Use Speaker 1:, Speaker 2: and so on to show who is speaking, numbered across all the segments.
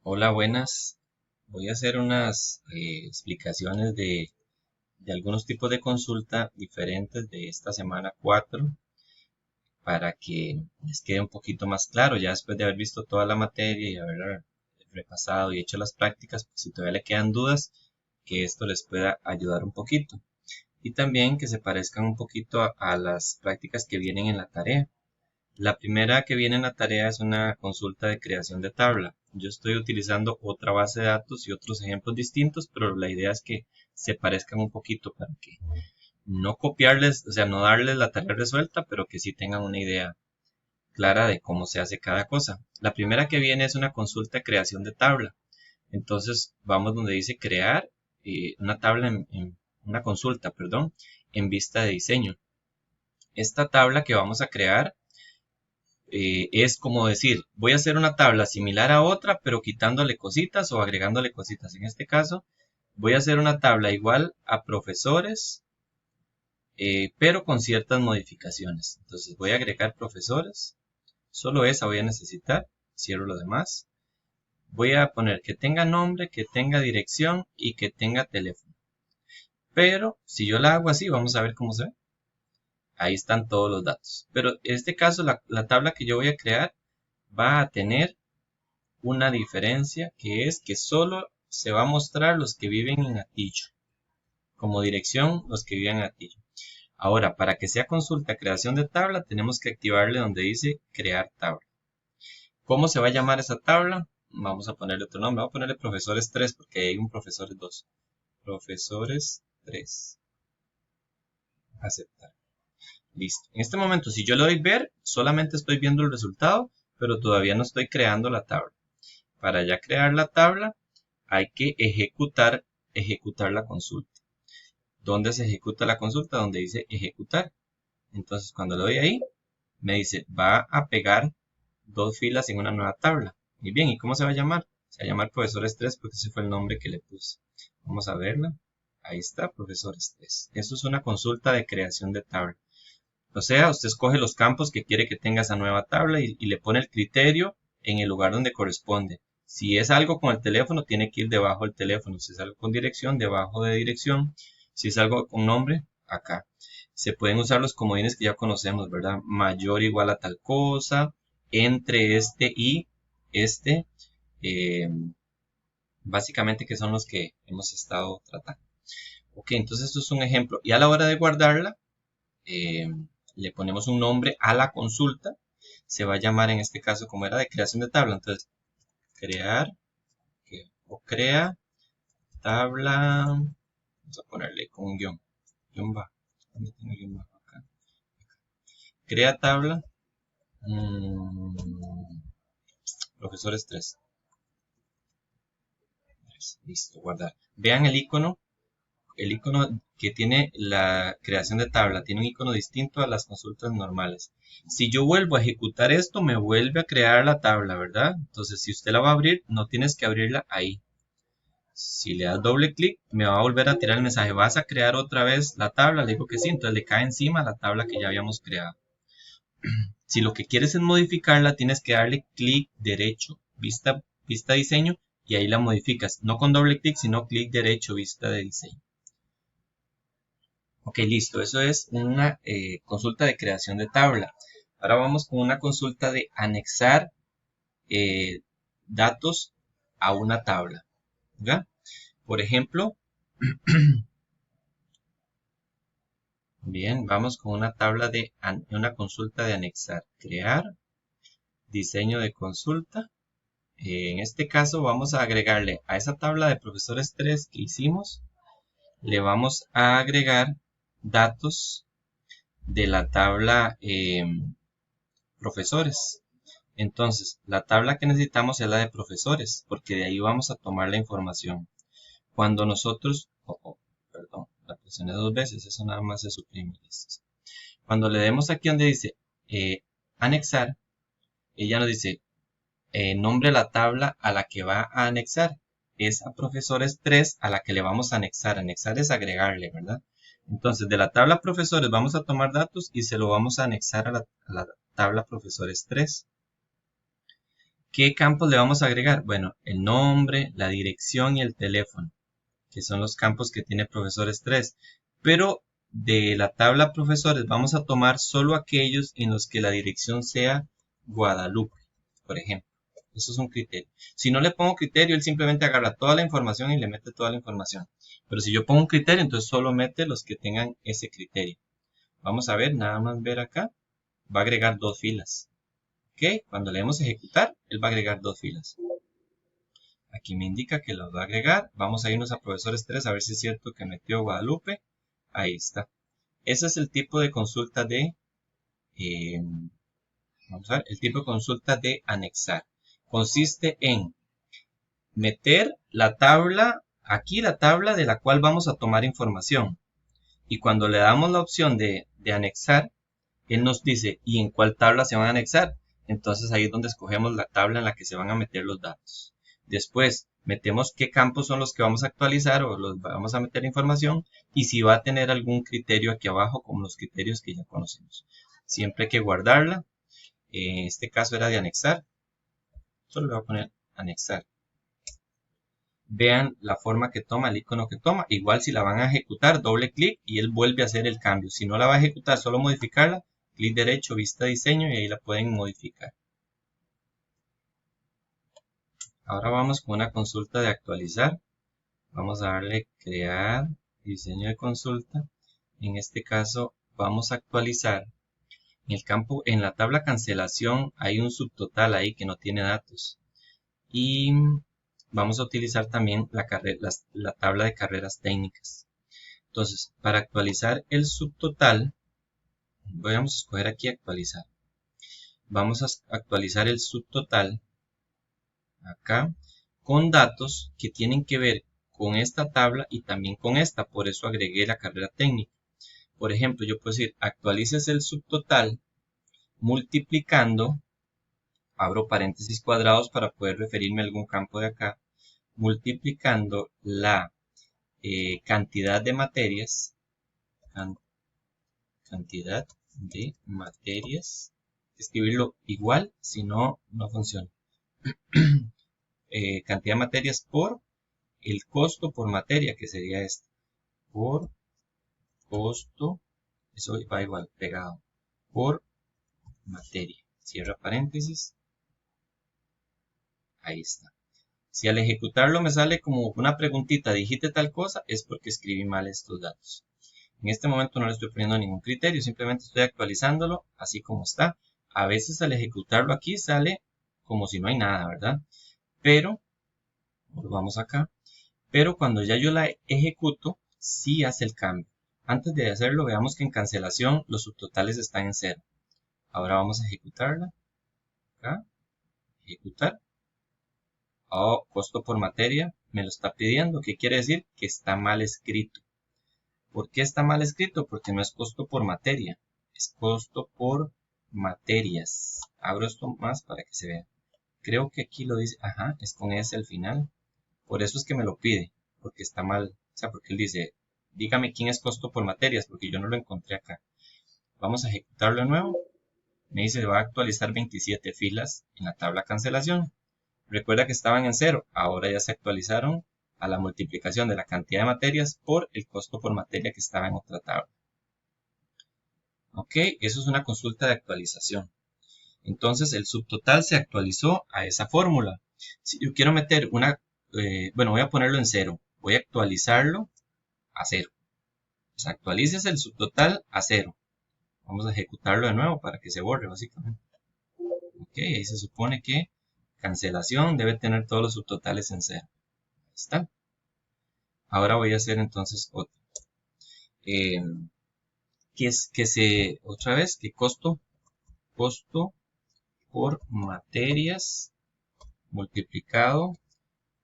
Speaker 1: Hola, buenas. Voy a hacer unas explicaciones de algunos tipos de consulta diferentes de esta semana 4 para que les quede un poquito más claro, ya después de haber visto toda la materia y haber repasado y hecho las prácticas, pues si todavía le quedan dudas, que esto les pueda ayudar un poquito. Y también que se parezcan un poquito a las prácticas que vienen en la tarea. La primera que viene en la tarea es una consulta de creación de tabla. Yo estoy utilizando otra base de datos y otros ejemplos distintos, pero la idea es que se parezcan un poquito para que no copiarles, o sea, no darles la tarea resuelta, pero que sí tengan una idea clara de cómo se hace cada cosa. La primera que viene es una consulta de creación de tabla. Entonces vamos donde dice crear una tabla una consulta, perdón, en vista de diseño. Esta tabla que vamos a crear es como decir, voy a hacer una tabla similar a otra, pero quitándole cositas o agregándole cositas. En este caso, voy a hacer una tabla igual a profesores, pero con ciertas modificaciones. Entonces voy a agregar profesores, solo esa voy a necesitar, cierro lo demás. Voy a poner que tenga nombre, que tenga dirección y que tenga teléfono. Pero si yo la hago así, vamos a ver cómo se ve. Ahí están todos los datos. Pero en este caso, la tabla que yo voy a crear va a tener una diferencia que es que solo se va a mostrar los que viven en Atillo. Como dirección, los que viven en Atillo. Ahora, para que sea consulta creación de tabla, tenemos que activarle donde dice crear tabla. ¿Cómo se va a llamar esa tabla? Vamos a ponerle otro nombre. Vamos a ponerle profesores 3 porque hay un profesores 2. Profesores 3. Aceptar. Listo. En este momento, si yo le doy ver, solamente estoy viendo el resultado, pero todavía no estoy creando la tabla. Para ya crear la tabla, hay que ejecutar la consulta. ¿Dónde se ejecuta la consulta? Donde dice ejecutar. Entonces, cuando le doy ahí, me dice, va a pegar dos filas en una nueva tabla. Muy bien, ¿y cómo se va a llamar? Se va a llamar profesores 3 porque ese fue el nombre que le puse. Vamos a verla. Ahí está, profesores 3. Eso es una consulta de creación de tabla. O sea, usted escoge los campos que quiere que tenga esa nueva tabla y le pone el criterio en el lugar donde corresponde. Si es algo con el teléfono, tiene que ir debajo del teléfono. Si es algo con dirección, debajo de dirección. Si es algo con nombre, acá. Se pueden usar los comodines que ya conocemos, ¿verdad? Mayor o igual a tal cosa, entre este y este. eh, Básicamente que son los que hemos estado tratando. Ok, entonces esto es un ejemplo. Y a la hora de guardarla, eh, le ponemos un nombre a la consulta, se va a llamar en este caso como era de creación de tabla, entonces crear o crea tabla, vamos a ponerle con un guión bajo, ¿dónde tengo el guión bajo? Acá. Crea tabla, profesores 3, listo, guardar. Vean el icono que tiene la creación de tabla tiene un icono distinto a las consultas normales. Si yo vuelvo a ejecutar esto, me vuelve a crear la tabla, ¿verdad? Entonces, si usted la va a abrir, no tienes que abrirla ahí. Si le das doble clic, me va a volver a tirar el mensaje. ¿Vas a crear otra vez la tabla? Le digo que sí, entonces le cae encima la tabla que ya habíamos creado. Si lo que quieres es modificarla, tienes que darle clic derecho, vista diseño, y ahí la modificas. No con doble clic, sino clic derecho, vista de diseño. Ok, listo. Eso es una consulta de creación de tabla. Ahora vamos con una consulta de anexar eh, datos a una tabla. ¿Ya? Por ejemplo, bien, vamos con una tabla una consulta de anexar. Crear, diseño de consulta. En este caso vamos a agregarle a esa tabla de profesores 3 que hicimos, le vamos a agregar datos de la tabla profesores. Entonces, la tabla que necesitamos es la de profesores, porque de ahí vamos a tomar la información. Cuando nosotros, perdón, la presioné dos veces, eso nada más se suprime. Cuando le demos aquí donde dice anexar, ella nos dice nombre la tabla a la que va a anexar. Es a profesores 3 a la que le vamos a anexar. Anexar es agregarle, ¿verdad? Entonces, de la tabla profesores vamos a tomar datos y se lo vamos a anexar a la tabla profesores 3. ¿Qué campos le vamos a agregar? Bueno, el nombre, la dirección y el teléfono, que son los campos que tiene profesores 3. Pero de la tabla profesores vamos a tomar solo aquellos en los que la dirección sea Guadalupe, por ejemplo. Eso es un criterio. Si no le pongo criterio, él simplemente agarra toda la información y le mete toda la información. Pero si yo pongo un criterio, entonces solo mete los que tengan ese criterio. Vamos a ver, nada más ver acá. Va a agregar 2 filas. ¿Ok? Cuando le demos ejecutar, él va a agregar 2 filas. Aquí me indica que los va a agregar. Vamos a irnos a profesores 3 a ver si es cierto que metió Guadalupe. Ahí está. Ese es el tipo de consulta de... vamos a ver, el tipo de consulta de anexar. Consiste en meter la tabla, aquí la tabla de la cual vamos a tomar información. Y cuando le damos la opción de anexar, él nos dice, ¿y en cuál tabla se van a anexar? Entonces ahí es donde escogemos la tabla en la que se van a meter los datos. Después metemos qué campos son los que vamos a actualizar o los vamos a meter información y si va a tener algún criterio aquí abajo como los criterios que ya conocemos. Siempre hay que guardarla. En este caso era de anexar. Solo le voy a poner anexar. Vean la forma que toma, el icono que toma. Igual si la van a ejecutar, doble clic y él vuelve a hacer el cambio. Si no la va a ejecutar, solo modificarla, clic derecho, vista diseño y ahí la pueden modificar. Ahora vamos con una consulta de actualizar. Vamos a darle crear diseño de consulta. En este caso vamos a actualizar. En el campo, en la tabla cancelación hay un subtotal ahí que no tiene datos. Y vamos a utilizar también la tabla de carreras técnicas. Entonces, para actualizar el subtotal, vamos a escoger aquí actualizar. Vamos a actualizar el subtotal acá con datos que tienen que ver con esta tabla y también con esta. Por eso agregué la carrera técnica. Por ejemplo, yo puedo decir actualices el subtotal multiplicando, abro paréntesis cuadrados para poder referirme a algún campo de acá, multiplicando la cantidad de materias, escribirlo igual, si no, no funciona. Cantidad de materias por el costo por materia, que sería este, por costo, eso va igual, pegado, por materia, cierra paréntesis, ahí está. Si al ejecutarlo me sale como una preguntita, digite tal cosa, es porque escribí mal estos datos. En este momento no le estoy poniendo ningún criterio, simplemente estoy actualizándolo así como está. A veces al ejecutarlo aquí sale como si no hay nada, ¿verdad? Pero, volvamos acá, pero cuando ya yo la ejecuto, sí hace el cambio. Antes de hacerlo, veamos que en cancelación los subtotales están en 0. Ahora vamos a ejecutarla. Acá, ejecutar. Oh, costo por materia, me lo está pidiendo. ¿Qué quiere decir? Que está mal escrito. ¿Por qué está mal escrito? Porque no es costo por materia, es costo por materias. Abro esto más para que se vea. Creo que aquí lo dice, ajá, es con S al final. Por eso es que me lo pide, porque está mal. O sea, porque él dice, dígame quién es costo por materias, porque yo no lo encontré acá. Vamos a ejecutarlo de nuevo. Me dice, va a actualizar 27 filas en la tabla cancelación. Recuerda que estaban en 0, ahora ya se actualizaron a la multiplicación de la cantidad de materias por el costo por materia que estaba en otra tabla. Ok, eso es una consulta de actualización. Entonces el subtotal se actualizó a esa fórmula. Si yo quiero meter bueno, voy a ponerlo en 0. Voy a actualizarlo a 0. O sea, actualices el subtotal a 0. Vamos a ejecutarlo de nuevo para que se borre básicamente. Ok, ahí se supone que cancelación debe tener todos los subtotales en 0. Ahí está. Ahora voy a hacer entonces otro. Otra vez, que costo por materias multiplicado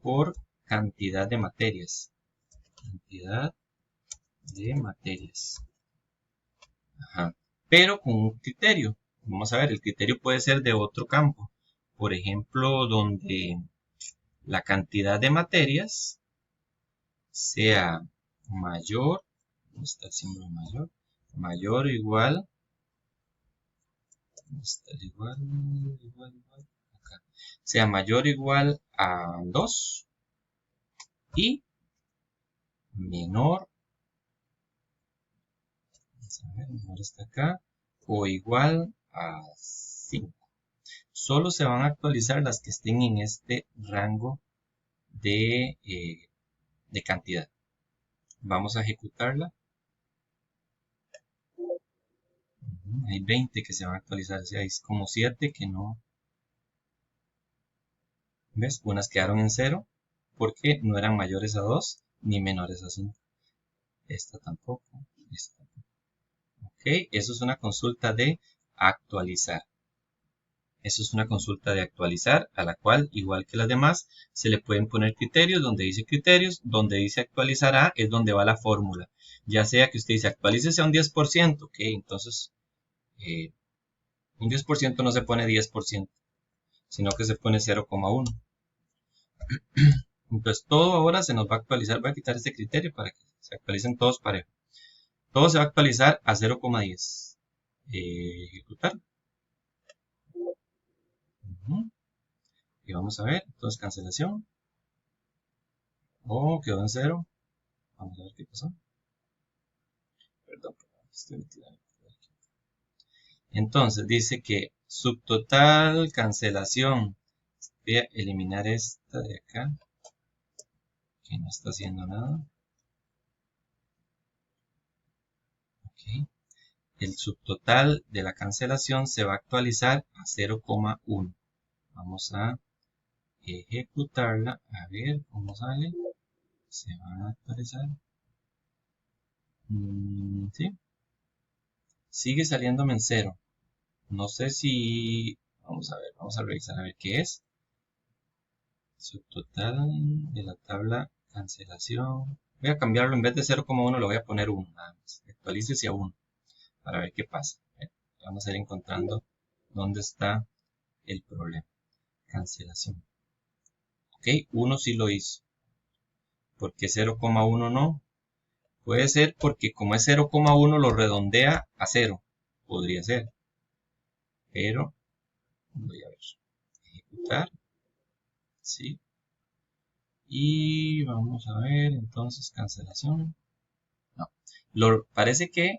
Speaker 1: por cantidad de materias. Cantidad de materias. Ajá. Pero con un criterio. Vamos a ver, el criterio puede ser de otro campo. Por ejemplo, donde la cantidad de materias sea mayor, ¿dónde está el símbolo mayor? Mayor o igual, acá. sea mayor o igual a 2 y menor, vamos a ver, menor está acá, o igual a 5. Solo se van a actualizar las que estén en este rango de cantidad. Vamos a ejecutarla. Hay 20 que se van a actualizar, o sea, hay como 7 que no. ¿Ves? Unas quedaron en 0 porque no eran mayores a 2 ni menores a 5. Esta tampoco. Esta tampoco. Ok, eso es una consulta de actualizar. Eso es una consulta de actualizar a la cual, igual que las demás, se le pueden poner criterios. Donde dice criterios, donde dice actualizará, es donde va la fórmula. Ya sea que usted dice actualícese a un 10%, ok, entonces un 10% no se pone 10%, sino que se pone 0,1. Entonces todo ahora se nos va a actualizar. Voy a quitar este criterio para que se actualicen todos parejos. Todo se va a actualizar a 0,10. Ejecutar. Y vamos a ver. Entonces cancelación. Oh, quedó en 0. Vamos a ver qué pasó. Perdón, estoy metido. Entonces dice que subtotal cancelación. Voy a eliminar esta de acá, que no está haciendo nada. Ok. El subtotal de la cancelación se va a actualizar a 0,1. Vamos a ejecutarla. A ver cómo sale. Se va a actualizar. Sí. Sigue saliéndome en 0. No sé si... Vamos a ver, vamos a revisar a ver qué es. Subtotal de la tabla cancelación. Voy a cambiarlo, en vez de 0,1 lo voy a poner 1 nada más. Actualícese a 1 para ver qué pasa. Vamos a ir encontrando dónde está el problema. Cancelación. Ok, 1 sí lo hizo. ¿Por qué 0,1 no? Puede ser porque como es 0,1 lo redondea a 0. Podría ser. Pero voy a ver. Ejecutar. Sí. Y vamos a ver entonces cancelación. No. Parece que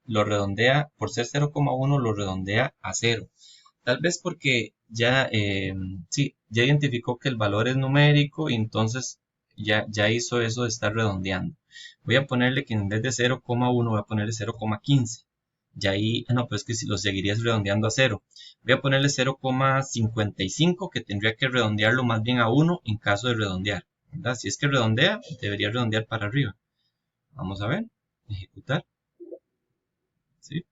Speaker 1: lo redondea, por ser 0,1 lo redondea a 0. Tal vez porque ya, sí, ya identificó que el valor es numérico y entonces ya hizo eso de estar redondeando. Voy a ponerle que en vez de 0,1 voy a ponerle 0,15. Ya ahí, no, pues es que si lo seguirías redondeando a 0. Voy a ponerle 0,55 que tendría que redondearlo más bien a 1 en caso de redondear, ¿verdad? Si es que redondea, debería redondear para arriba. Vamos a ver, ejecutar. ¿Sí?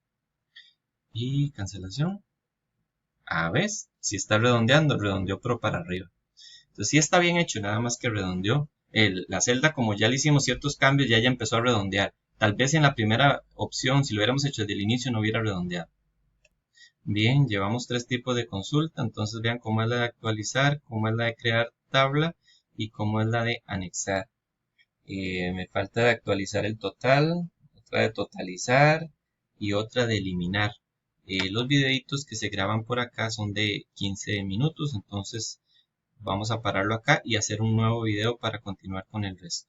Speaker 1: Y cancelación. A ver, si está redondeando, redondeó pero para arriba. Entonces sí está bien hecho, nada más que redondeó. La celda, como ya le hicimos ciertos cambios, ya empezó a redondear. Tal vez en la primera opción, si lo hubiéramos hecho desde el inicio, no hubiera redondeado. Bien, llevamos 3 tipos de consulta, entonces vean cómo es la de actualizar, cómo es la de crear tabla y cómo es la de anexar. Me falta de actualizar el total, otra de totalizar y otra de eliminar. Los videitos que se graban por acá son de 15 minutos, entonces vamos a pararlo acá y hacer un nuevo video para continuar con el resto.